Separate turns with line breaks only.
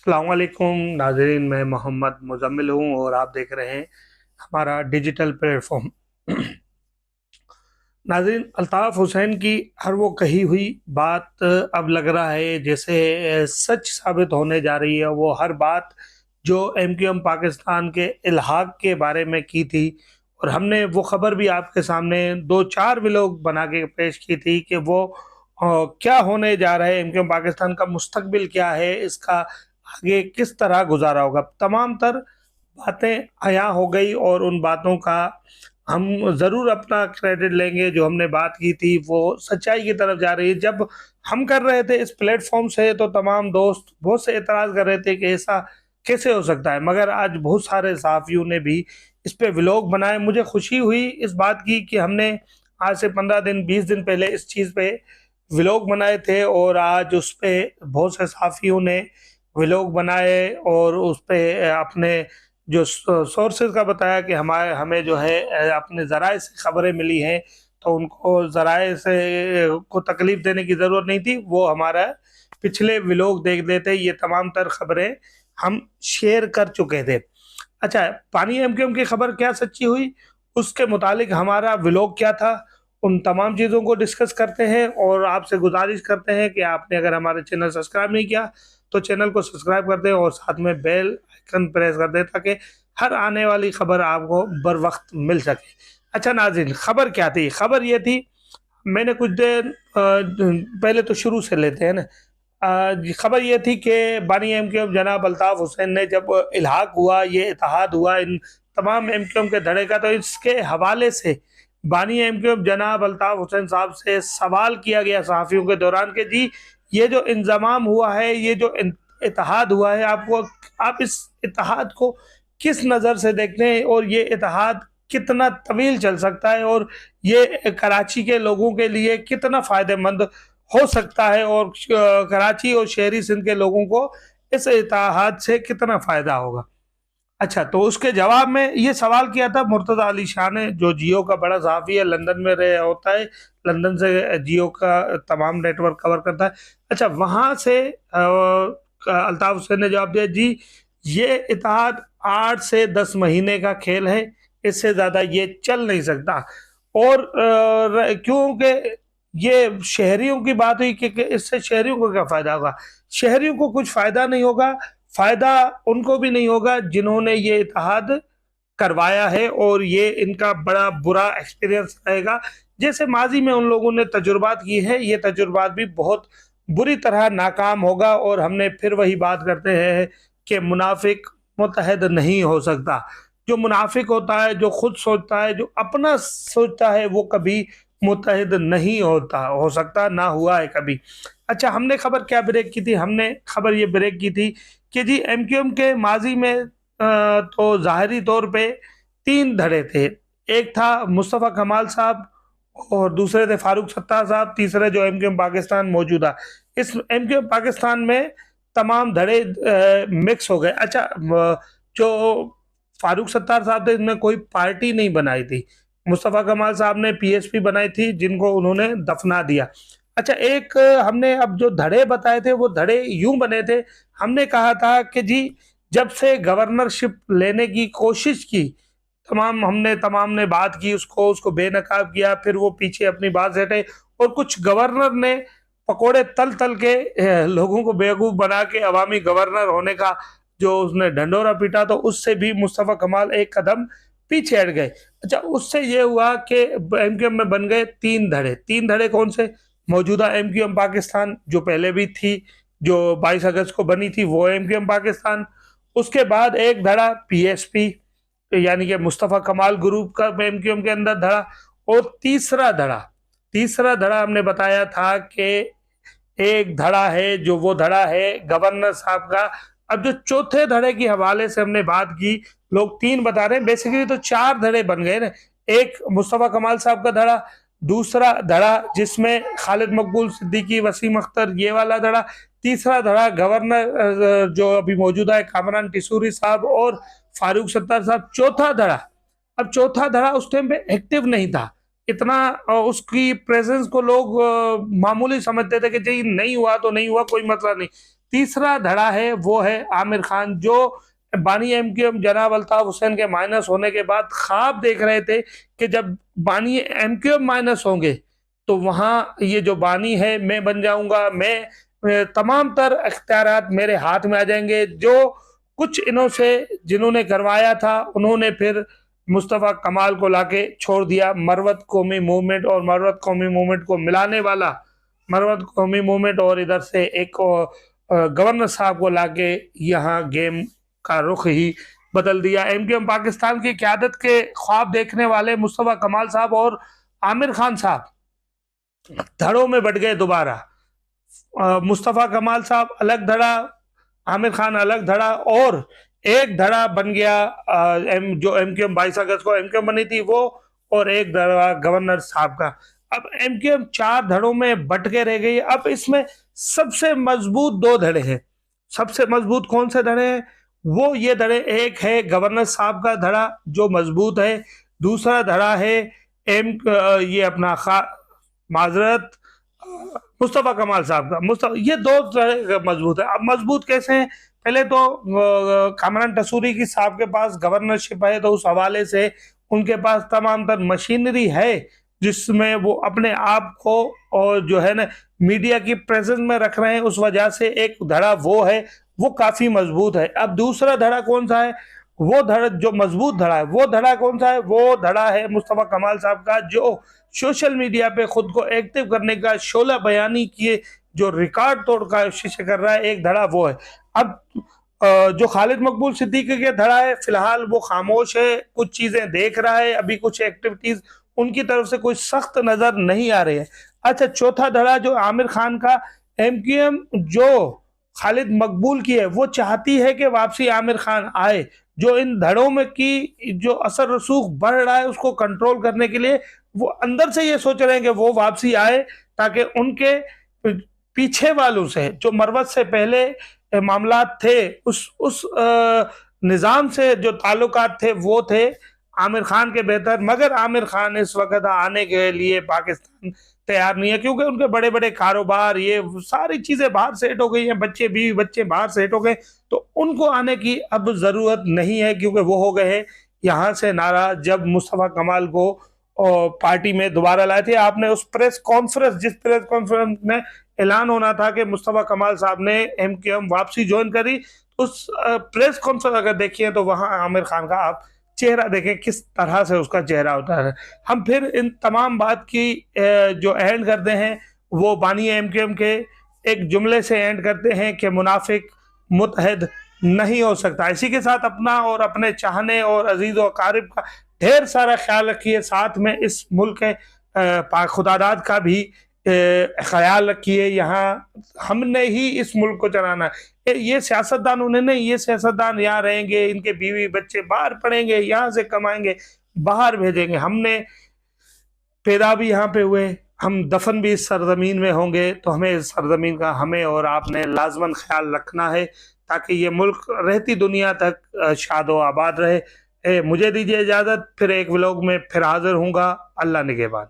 अस्सलाम वालेकुम नाज़रीन, मैं मोहम्मद मुज़म्मिल हूँ और आप देख रहे हैं हमारा डिजिटल प्लेटफॉर्म। नाज़रीन, अल्ताफ़ हुसैन की हर वो कही हुई बात अब लग रहा है जैसे सच साबित होने जा रही है। वो हर बात जो एमक्यूएम पाकिस्तान के इल्हाक के बारे में की थी, और हमने वो खबर भी आपके सामने दो चार व्लॉग बना के पेश की थी कि वो क्या होने जा रहा है, एमक्यूएम पाकिस्तान का मुस्तकबिल क्या है, इसका आगे किस तरह गुजारा होगा। तमाम तर बातें अयां हो गई और उन बातों का हम ज़रूर अपना क्रेडिट लेंगे। जो हमने बात की थी वो सच्चाई की तरफ जा रही है। जब हम कर रहे थे इस प्लेटफॉर्म से तो तमाम दोस्त बहुत से एतराज़ कर रहे थे कि ऐसा कैसे हो सकता है, मगर आज बहुत सारे सहाफ़ियों ने भी इस पे व्लॉग बनाए। मुझे खुशी हुई इस बात की कि हमने आज से 15 दिन 20 दिन पहले इस चीज़ पे व्लॉग बनाए थे और आज उस पे बहुत से सहाफ़ियों ने व्लॉग बनाए और उस पे अपने जो सोर्सेज का बताया कि हमारे हमें जो है अपने ज़राए से खबरें मिली हैं, तो उनको ज़राए से को तकलीफ देने की ज़रूरत नहीं थी। वो हमारा पिछले व्लॉग देख लेते, ये तमाम तर खबरें हम शेयर कर चुके थे। अच्छा, पानी एमक्यूएम की खबर क्या सच्ची हुई, उसके मुतालिक हमारा व्लॉग क्या था, उन तमाम चीज़ों को डिस्कस करते हैं। और आपसे गुजारिश करते हैं कि आपने अगर हमारे चैनल सब्सक्राइब नहीं किया तो चैनल को सब्सक्राइब कर दें और साथ में बेल आइकन प्रेस कर दें ताकि हर आने वाली खबर आपको बर वक्त मिल सके। अच्छा नाज़रीन, खबर क्या थी? खबर ये थी, मैंने कुछ देर पहले तो शुरू से लेते हैं ना। खबर ये थी कि बानी एमक्यूएम जनाब अल्ताफ़ हुसैन ने जब इल्हाक हुआ, ये इत्तेहाद हुआ इन तमाम एमक्यूएम के धड़े का, तो इसके हवाले से बानी एमक्यूएम जनाब अल्ताफ़ हुसैन साहब से सवाल किया गया सहाफ़ियों के दौरान कि जी, ये जो इंजमाम हुआ है, ये जो इत्तेहाद हुआ है, आप इस इत्तेहाद को किस नज़र से देखते हैं और ये इत्तेहाद कितना तवील चल सकता है और ये कराची के लोगों के लिए कितना फ़ायदेमंद हो सकता है और कराची और शहरी सिंध के लोगों को इस इत्तेहाद से कितना फ़ायदा होगा। अच्छा, तो उसके जवाब में ये सवाल किया था मुर्तज़ा अली शाह ने, जो जियो का बड़ा सहाफ़ी है, लंदन में रहे होता है, लंदन से जियो का तमाम नेटवर्क कवर करता है। अच्छा, वहाँ से अल्ताफ़ हुसैन ने जवाब दिया, जी ये इत्तेहाद 8 से 10 महीने का खेल है, इससे ज़्यादा ये चल नहीं सकता। और क्योंकि ये शहरियों की बात हुई कि इससे शहरियों को क्या फ़ायदा होगा? शहरियों को कुछ फ़ायदा नहीं होगा। फ़ायदा उनको भी नहीं होगा जिन्होंने ये इत्तेहाद करवाया है और ये इनका बड़ा बुरा एक्सपीरियंस रहेगा। जैसे माज़ी में उन लोगों ने तजुर्बात की है, ये तजुर्बात भी बहुत बुरी तरह नाकाम होगा। और हमने फिर वही बात करते हैं कि मुनाफिक मुत्तहद नहीं हो सकता। जो मुनाफिक होता है, जो खुद सोचता है, जो अपना सोचता है, वो कभी मुत्तहद नहीं हो सकता, ना हुआ है कभी। अच्छा, हमने खबर क्या ब्रेक की थी? हमने खबर ये ब्रेक की थी कि जी एमक्यूएम के माजी में तो ज़ाहिरी तौर पे 3 धड़े थे। एक था मुस्तफ़ा कमाल साहब और दूसरे थे फारूक सत्तार साहब, तीसरे जो एमक्यूएम पाकिस्तान मौजूदा। इस एमक्यूएम पाकिस्तान में तमाम धड़े मिक्स हो गए। अच्छा, जो फारूक सत्तार साहब थे, इनमें कोई पार्टी नहीं बनाई थी। मुस्तफ़ा कमाल साहब ने पीएसपी बनाई थी, जिनको उन्होंने दफना दिया। अच्छा, एक हमने अब जो धड़े बताए थे वो धड़े यूं बने थे। हमने कहा था कि जी, जब से गवर्नरशिप लेने की कोशिश की, तमाम ने बात की, उसको उसको बेनकाब किया, फिर वो पीछे अपनी बात से हटे और कुछ गवर्नर ने पकोड़े तल तल के लोगों को बेवकूफ बना के अवामी गवर्नर होने का जो उसने ढंडोरा पीटा, तो उससे भी मुस्तफ़ा कमाल एक कदम पीछे हट गए। अच्छा, उससे ये हुआ कि एमक्यूएम में बन गए 3 धड़े। 3 धड़े कौन से? मौजूदा एमक्यूएम पाकिस्तान जो पहले भी थी, जो 22 अगस्त को बनी थी, वो एमक्यूएम पाकिस्तान। उसके बाद एक धड़ा पीएसपी, यानी कि मुस्तफ़ा कमाल ग्रुप का एमक्यूएम के अंदर धड़ा। और तीसरा धड़ा हमने बताया था कि एक धड़ा है, जो वो धड़ा है गवर्नर साहब का। अब जो चौथे धड़े के हवाले से हमने बात की, लोग 3 बता रहे हैं, बेसिकली तो 4 धड़े बन गए ना। एक मुस्तफ़ा कमाल साहब का धड़ा, दूसरा धड़ा जिसमें खालिद मकबूल सिद्दीकी, वसीम अख्तर, ये वाला धड़ा, तीसरा धड़ा गवर्नर जो अभी मौजूदा है कामरान टिसूरी साहब और फारूक सत्तार साहब, चौथा धड़ा। अब चौथा धड़ा उस टाइम पे एक्टिव नहीं था इतना, उसकी प्रेजेंस को लोग मामूली समझते थे कि जी नहीं हुआ तो नहीं हुआ, कोई मसला नहीं। तीसरा धड़ा है वो है आमिर खान, जो बानी एमक्यूएम जनाब अल्ताफ हुसैन के माइनस होने के बाद ख्वाब देख रहे थे कि जब बानी एमक्यूएम माइनस होंगे तो वहां ये जो बानी है मैं बन जाऊंगा, मैं तमाम तर अख्तियारात मेरे हाथ में आ जाएंगे। जो कुछ इन्हों से जिन्होंने करवाया था उन्होंने फिर मुस्तफ़ा कमाल को लाके छोड़ दिया। मरवत कौमी मूवमेंट और मरवत कौमी मूवमेंट को मिलाने वाला मरवत कौमी मूवमेंट और इधर से एक गवर्नर साहब को लाके यहाँ गेम का रुख ही बदल दिया। एमक्यूएम पाकिस्तान की क़यादत के ख्वाब देखने वाले मुस्तफ़ा कमाल साहब और आमिर खान साहब धड़ों में बट गए दोबारा। मुस्तफ़ा कमाल साहब अलग धड़ा, आमिर खान अलग धड़ा, और एक धड़ा बन गया जो एमक्यूएम 22 अगस्त को एमक्यूएम बनी थी वो, और एक धड़ा गवर्नर साहब का। अब एमक्यूएम 4 धड़ों में बट के रह गई। अब इसमें सबसे मजबूत 2 धड़े हैं। सबसे मजबूत कौन से धड़े हैं? वो ये धड़े, एक है गवर्नर साहब का धड़ा जो मजबूत है, दूसरा धड़ा है ये अपना माजरत मुस्तफ़ा कमाल साहब का। ये 2 मजबूत है। अब मजबूत कैसे हैं? पहले तो कामरान टसूरी की साहब के पास गवर्नरशिप है, तो उस हवाले से उनके पास तमाम तर मशीनरी है जिसमें वो अपने आप को और जो है ना मीडिया की प्रेजेंस में रख रहे हैं। उस वजह से एक धड़ा वो है, वो काफी मजबूत है। अब दूसरा धड़ा कौन सा है? वो धड़ा जो मजबूत धड़ा है, वो धड़ा कौन सा है? वो धड़ा है मुस्तफ़ा कमाल साहब का, जो सोशल मीडिया पे खुद को एक्टिव करने का शोला बयानी किए जो रिकॉर्ड तोड़ का कोशिश कर रहा है, एक धड़ा वो है। अब जो खालिद मकबूल सिद्दीकी के धड़ा है, फिलहाल वो खामोश है, कुछ चीजें देख रहा है, अभी कुछ एक्टिविटीज उनकी तरफ से कोई सख्त नजर नहीं आ रही है। अच्छा, चौथा धड़ा जो आमिर खान का, एमक्यूएम जो खालिद मकबूल की है वो चाहती है कि वापसी आमिर खान आए। जो इन धड़ों में की जो असर रसूख बढ़ रहा है उसको कंट्रोल करने के लिए वो अंदर से ये सोच रहे हैं कि वो वापसी आए, ताकि उनके पीछे वालों से जो मरवत से पहले मामलात थे उस निज़ाम से जो ताल्लुकात थे वो थे आमिर खान के बेहतर। मगर आमिर खान इस वक्त आने के लिए पाकिस्तान तैयार नहीं है, क्योंकि उनके बड़े बड़े कारोबार ये सारी चीजें बाहर सेट हो गई हैं, बच्चे बीवी बच्चे बाहर सेट हो गए, तो उनको आने की अब जरूरत नहीं है, क्योंकि वो हो गए हैं यहाँ से नाराज। जब मुस्तफ़ा कमाल को पार्टी में दोबारा लाए थे, आपने उस प्रेस कॉन्फ्रेंस जिस प्रेस कॉन्फ्रेंस में ऐलान होना था कि मुस्तफ़ा कमाल साहब ने एमक्यूएम वापसी ज्वाइन करी, उस प्रेस कॉन्फ्रेंस अगर देखिए तो वहां आमिर खान का आप चेहरा देखें किस तरह से उसका चेहरा होता है। हम फिर इन तमाम बात की जो एंड करते हैं वो बानी एमक्यूएम के एक जुमले से एंड करते हैं कि मुनाफिक मुतहद नहीं हो सकता। इसी के साथ अपना और अपने चाहने और अजीज और क़रीब का ढेर सारा ख्याल रखिए, साथ में इस मुल्क के खुदादाद का भी ख्याल रखिए। यहाँ हमने ही इस मुल्क को चलाना है, ये सियासतदान उन्हें नहीं, ये सियासतदान यहाँ रहेंगे, इनके बीवी बच्चे बाहर पढ़ेंगे, यहाँ से कमाएंगे, बाहर भेजेंगे। हमने पैदा भी यहाँ पे हुए, हम दफन भी इस सरजमीन में होंगे, तो हमें इस सरजमीन का हमें और आपने लाजमन ख्याल रखना है, ताकि ये मुल्क रहती दुनिया तक शादो आबाद रहे। मुझे दीजिए इजाज़त, फिर एक व्लॉग में फिर हाजिर हूँगा। अल्लाह निगहबान।